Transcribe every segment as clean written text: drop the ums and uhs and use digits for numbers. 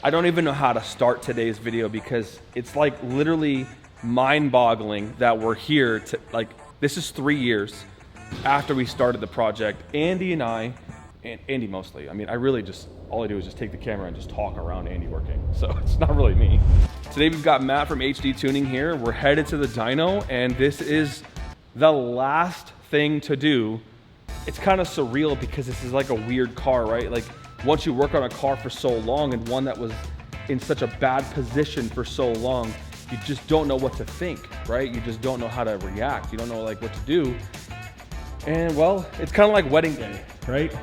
I don't even know how to start today's video because it's like literally mind-boggling that we're here to, like, this is 3 years after we started the project. Andy and I, and Andy mostly, I mean, I really just, all I do is just take the camera and just talk around Andy working. So it's not really me. Today we've got Matt from HD Tuning here. We're headed to the dyno, and this is the last thing to do. It's kind of surreal because this is like a weird car, right? Like, once you work on a car for so long and one that was in such a bad position for so long, you just don't know what to think, right? You just don't know how to react. You don't know like what to do. And well, it's kind of like wedding day, right?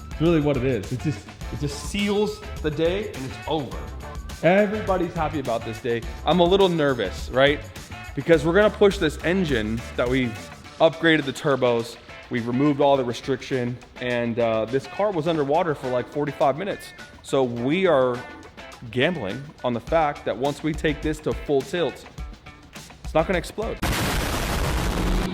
It's really what it is. It just seals the day and it's over. Everybody's happy about this day. I'm a little nervous, right? Because we're gonna push this engine that we've upgraded the turbos. We've removed all the restriction, and this car was underwater for like 45 minutes. So we are gambling on the fact that once we take this to full tilt, it's not gonna explode.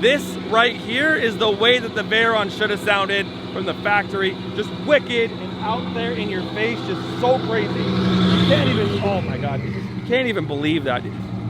This right here is the way that the Veyron should have sounded from the factory. Just wicked and out there in your face, just so crazy. You can't even, oh my God, you can't even believe that.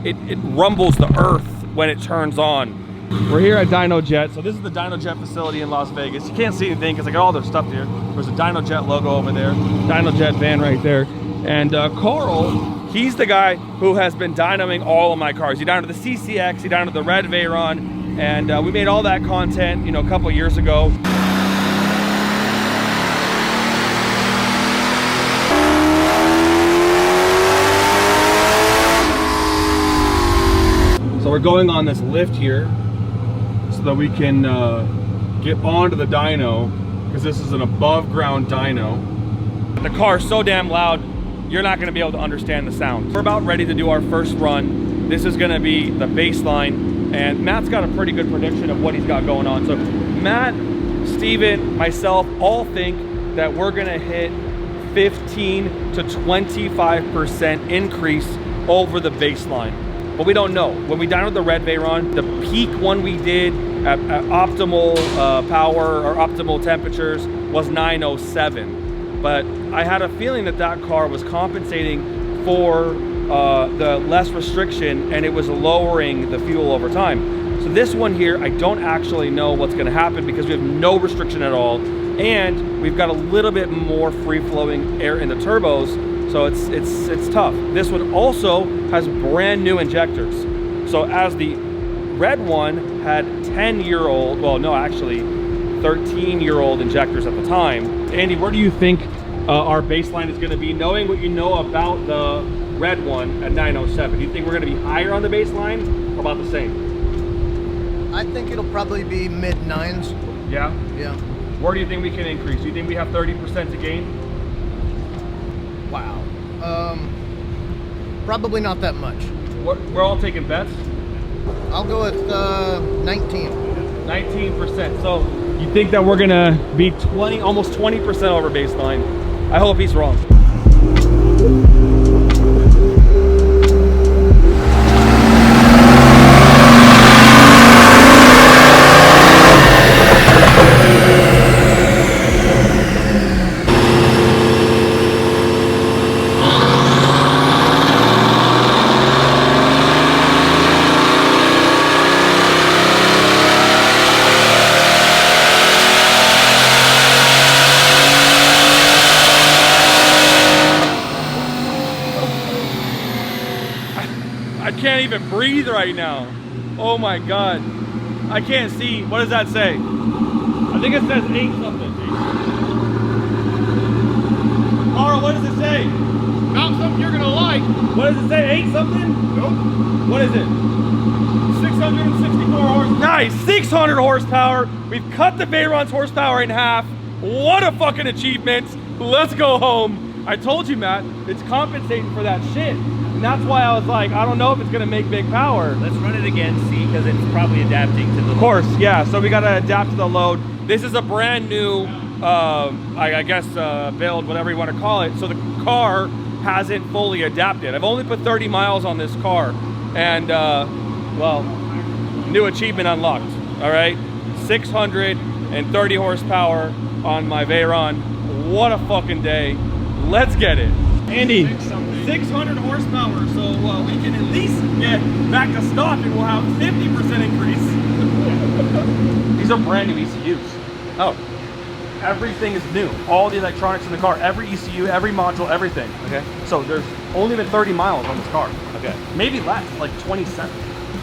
It rumbles the earth when it turns on. We're here at Dyno Jet. So this is the Dyno Jet facility in Las Vegas. You can't see anything because I got all their stuff here. There's a Dyno Jet logo over there, Dyno Jet van right there. And Carl, he's the guy who has been dynoing all of my cars. He dynoed the CCX, he dynoed the red Veyron, and we made all that content, you know, a couple years ago. So we're going on this lift here so that we can get onto the dyno, because this is an above ground dyno. The car is so damn loud, you're not gonna be able to understand the sound. We're about ready to do our first run. This is gonna be the baseline, and Matt's got a pretty good prediction of what he's got going on. So Matt, Steven, myself all think that we're gonna hit 15 to 25% increase over the baseline. But we don't know. When we dynoed the red Veyron, the peak one we did at optimal power or optimal temperatures was 907. But I had a feeling that that car was compensating for the less restriction, and it was lowering the fuel over time. So this one here, I don't actually know what's gonna happen because we have no restriction at all, and we've got a little bit more free-flowing air in the turbos, so it's tough. This one also has brand new injectors. So as the red one had 10-year-old, well, no, actually 13-year-old injectors at the time. Andy, where do you think our baseline is gonna be, knowing what you know about the red one at 907? Do you think we're gonna be higher on the baseline or about the same? I think it'll probably be mid-9s. Yeah? Yeah. Where do you think we can increase? Do you think we have 30% to gain? Wow. Probably not that much. We're all taking bets? I'll go with 19. 19%. So you think that we're gonna be almost 20% over baseline? I hope he's wrong. I can't even breathe right now. Oh my God. I can't see. What does that say? I think it says 8 something. Carl, what does it say? Not something you're gonna like. What does it say? 8 something? Nope. What is it? 664 horsepower. Nice, 600 horsepower. We've cut the Veyron's horsepower in half. What a fucking achievement. Let's go home. I told you, Matt, it's compensating for that shit. And that's why I was like, I don't know if it's gonna make big power. Let's run it again, see, because it's probably adapting to the load. Of course, yeah, so we gotta adapt to the load. This is a brand new, I guess, build, whatever you wanna call it. So the car hasn't fully adapted. I've only put 30 miles on this car, and well, new achievement unlocked, all right? 630 horsepower on my Veyron. What a fucking day. Let's get it. Andy, 600 horsepower, so we can at least get back to stock and we'll have 50% increase. These are brand new ECUs. Oh, Everything is new. All the electronics in the car, every ECU, every module, everything. okay. So there's only been 30 miles on this car. Okay. Maybe less, like 27.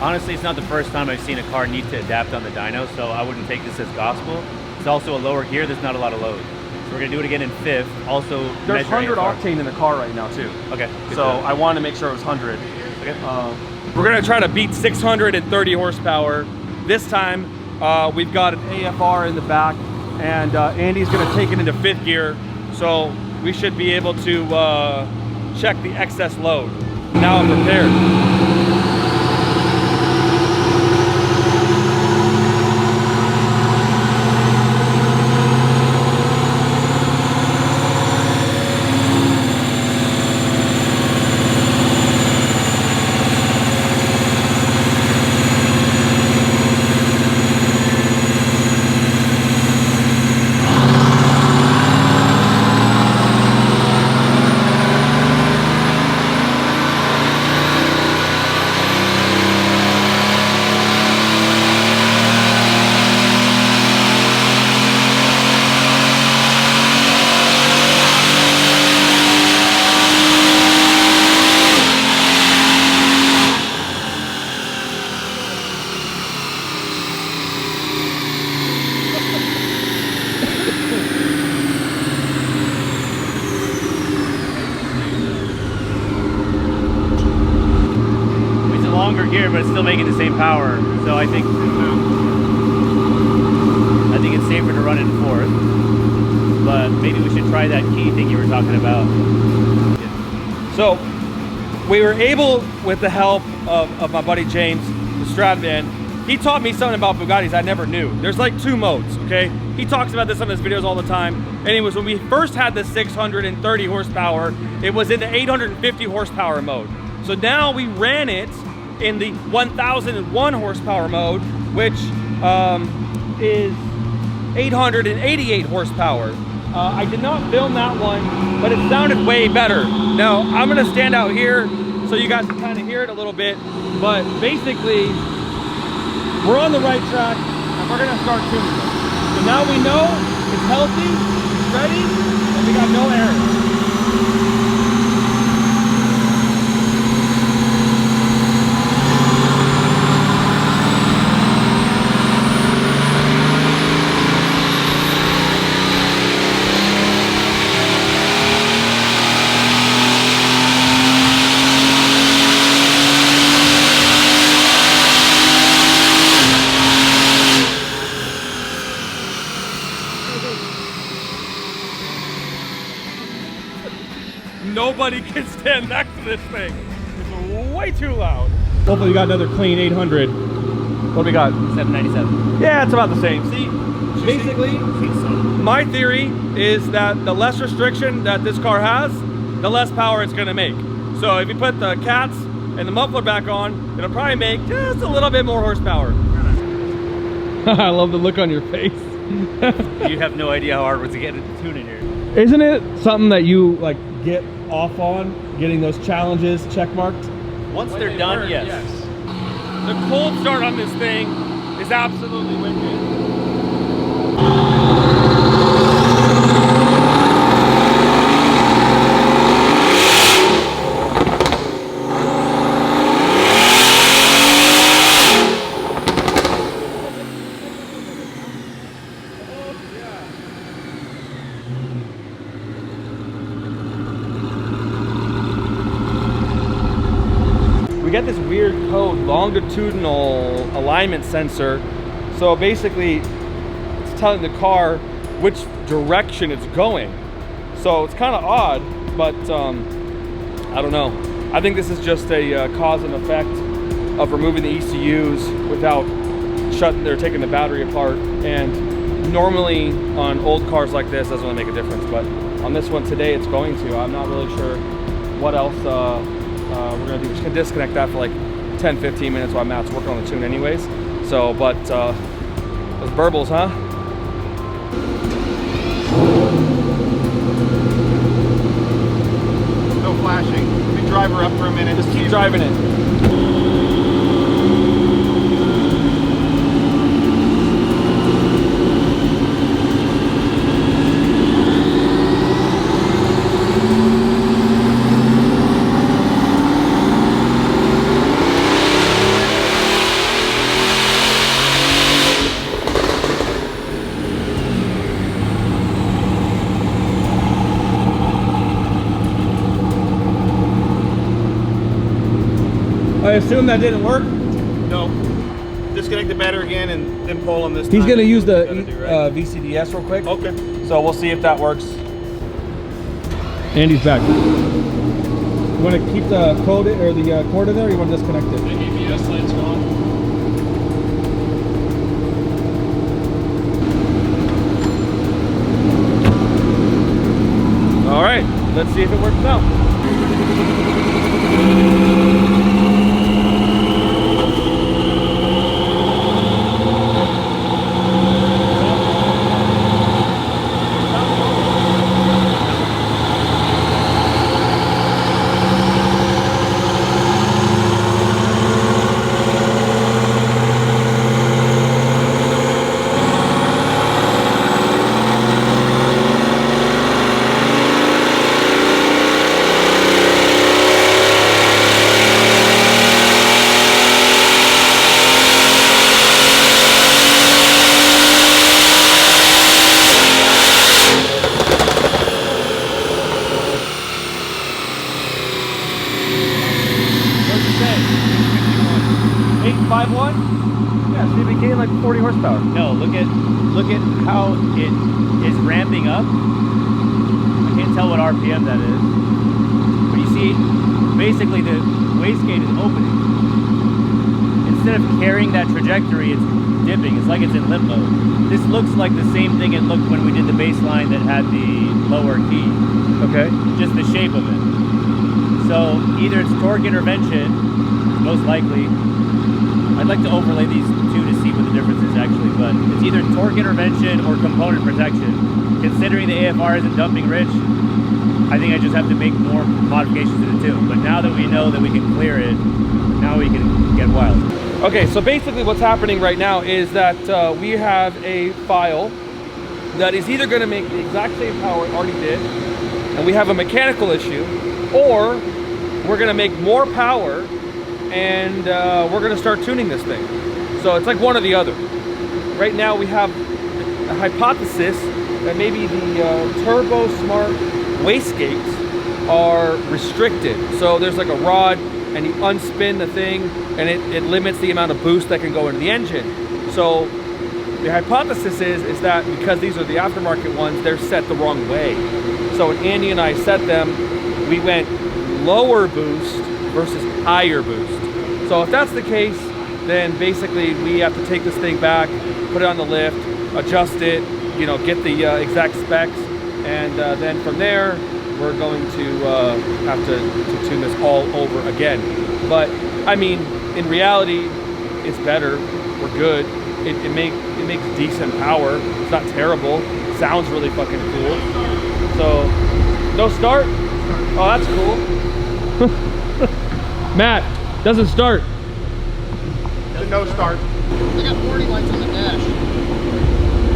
Honestly, it's not the first time I've seen a car need to adapt on the dyno, so I wouldn't take this as gospel. It's also a lower gear, there's not a lot of load. So we're gonna do it again in fifth. Also, There's measuring 100 AFR. octane in the car right now too. Okay. good So to- I wanted to make sure it was 100. okay. We're gonna try to beat 630 horsepower. This time, we've got an AFR in the back, and Andy's gonna take it into fifth gear. So we should be able to check the excess load. Now I'm prepared. It's a longer gear, but it's still making the same power. So I think it's safer to run in fourth. But maybe we should try that key thing you were talking about. So we were able, with the help of my buddy James, the Stradvan, he taught me something about Bugattis I never knew. There's like two modes, okay? He talks about this on his videos all the time. And it was when we first had the 630 horsepower, it was in the 850 horsepower mode. So now we ran it in the 1001 horsepower mode, which is 888 horsepower. I did not film that one, but it sounded way better. Now, I'm gonna stand out here so you guys can kind of hear it a little bit, but basically, we're on the right track, and we're gonna start tuning it. So now we know it's healthy, it's ready, and we got no errors. Nobody can stand next to this thing. It's way too loud. Hopefully we got another clean 800. What do we got? 797. Yeah, it's about the same. See, basically, my theory is that the less restriction that this car has, the less power it's gonna make. So if you put the cats and the muffler back on, it'll probably make just a little bit more horsepower. I love the look on your face. You have no idea how hard it was to get it tuned in here. Isn't it something that you like get off on, getting those challenges check marked? Once they're done, yes. The cold start on this thing is absolutely wicked. We got this weird code, longitudinal alignment sensor. So basically, it's telling the car which direction it's going. So it's kind of odd, but I don't know. I think this is just a cause and effect of removing the ECUs without taking the battery apart. And normally on old cars like this, doesn't really make a difference. But on this one today, it's going to. I'm not really sure what else we're gonna do. We're just gonna disconnect that for like 10-15 minutes while Matt's working on the tune anyways. So, but those burbles, huh? flashing. Let me drive her up for a minute. Just keep driving it. I assume that didn't work. No. Disconnect the battery again and then pull on this. He's time. going to use the Gotta do, right? VCDS real quick. Okay. So we'll see if that works. Andy's back. You want to keep the code or the cord in there, or you want to disconnect it? The ABS light's gone. All right, let's see if it works out. Yeah, so we gained like 40 horsepower. No, look at how it is ramping up. I can't tell what RPM that is, but you see, basically the wastegate is opening. Instead of carrying that trajectory, it's dipping. It's like it's in limbo. This looks like the same thing it looked when we did the baseline that had the lower key. Okay. Just the shape of it. So either it's torque intervention, most likely. I'd like to overlay these two to see what the difference is actually, but it's either torque intervention or component protection. Considering the AFR isn't dumping rich, I think I just have to make more modifications to the tune. But now that we know that we can clear it, now we can get wild. Okay, so basically what's happening right now is that we have a file that is either going to make the exact same power it already did, and we have a mechanical issue, or we're going to make more power and we're going to start tuning this thing. So it's like one or the other. Right now we have a hypothesis that maybe the turbo smart wastegates are restricted. So there's like a rod and you unspin the thing and it limits the amount of boost that can go into the engine. So the hypothesis is that because these are the aftermarket ones, they're set the wrong way. So when Andy and I set them, we went lower boost versus higher boost. So if that's the case, then basically we have to take this thing back, put it on the lift, adjust it, you know, get the exact specs, and then from there we're going to have to tune this all over again. But I mean, in reality, it's better. We're good. It makes decent power. It's not terrible. It sounds really fucking cool. So no start. Oh, that's cool. Matt, doesn't start. The no start. I got warning lights on the dash.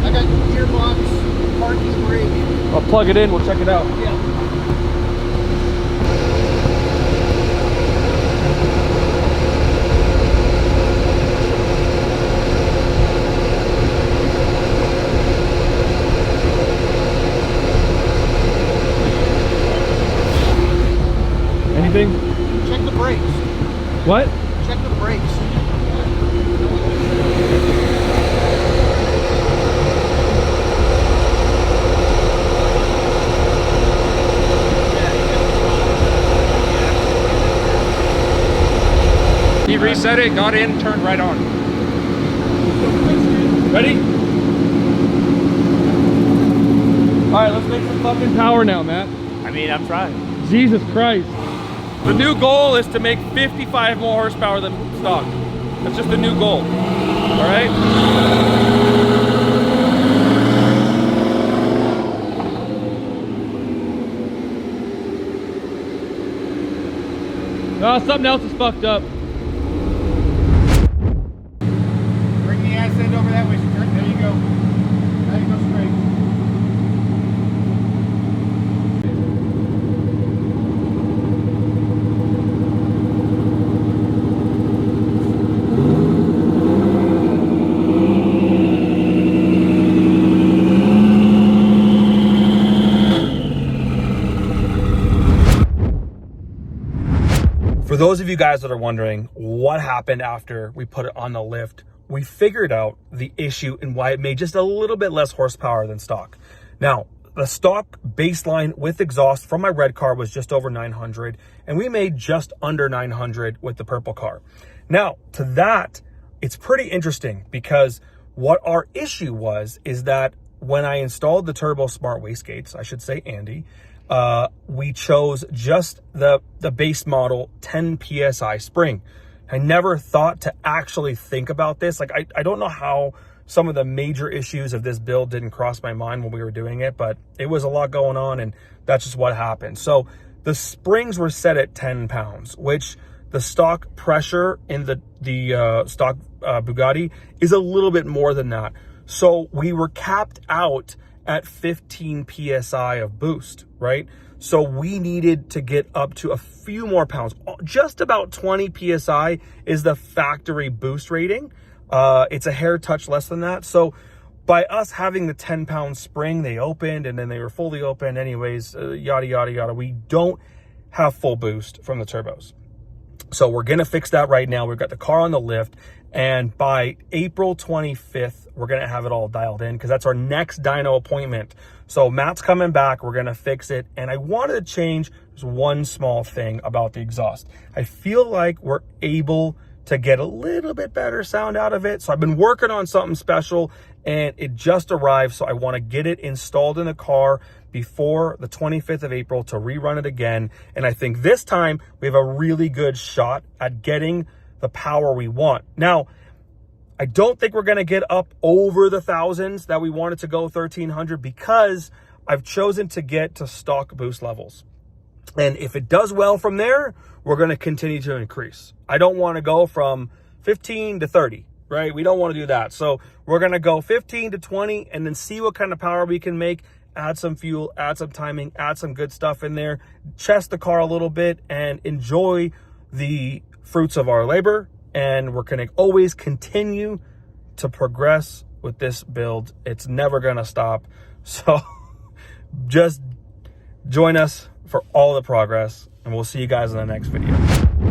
I got gearbox, parking brake. I'll plug it in, we'll check it out. Yeah. Anything? Check the brakes. What? Check the brakes. He reset it, got in, turned right on. Ready? All right, let's make some fucking power now, Matt. I mean, I'm trying. Jesus Christ. The new goal is to make 55 more horsepower than stock. That's just the new goal. All right? Oh, something else is fucked up. Bring the ass end over that way. There you go. Now you go straight. For those of you guys that are wondering what happened after we put it on the lift, we figured out the issue and why it made just a little bit less horsepower than stock. Now, the stock baseline with exhaust from my red car was just over 900, and we made just under 900 with the purple car. Now, to that, it's pretty interesting because what our issue was is that when I installed the Turbo Smart wastegates, I should say Andy, we chose just the base model 10 PSI spring. I never thought to actually think about this. Like, I don't know how some of the major issues of this build didn't cross my mind when we were doing it, but it was a lot going on, and that's just what happened. So the springs were set at 10 pounds, which the stock pressure in the stock Bugatti is a little bit more than that. So we were capped out at 15 PSI of boost, right? So we needed to get up to a few more pounds. Just about 20 PSI is the factory boost rating. It's a hair touch less than that. So by us having the 10-pound spring, they opened and then they were fully open anyways, yada, yada, yada. We don't have full boost from the turbos. So we're going to fix that right now. We've got the car on the lift, and by April 25th, we're going to have it all dialed in because that's our next dyno appointment. So Matt's coming back. We're going to fix it. And I wanted to change just one small thing about the exhaust. I feel like we're able to get a little bit better sound out of it. So I've been working on something special, and it just arrived. So I want to get it installed in the car before the 25th of April to rerun it again. And I think this time we have a really good shot at getting the power we want. Now, I don't think we're going to get up over the thousands that we wanted to go 1300 because I've chosen to get to stock boost levels. And if it does well from there, we're going to continue to increase. I don't want to go from 15 to 30, right? We don't want to do that. So we're going to go 15 to 20 and then see what kind of power we can make, add some fuel, add some timing, add some good stuff in there, chest the car a little bit, and enjoy the fruits of our labor. And we're going to always continue to progress with this build. It's never going to stop. So just join us for all the progress, and we'll see you guys in the next video.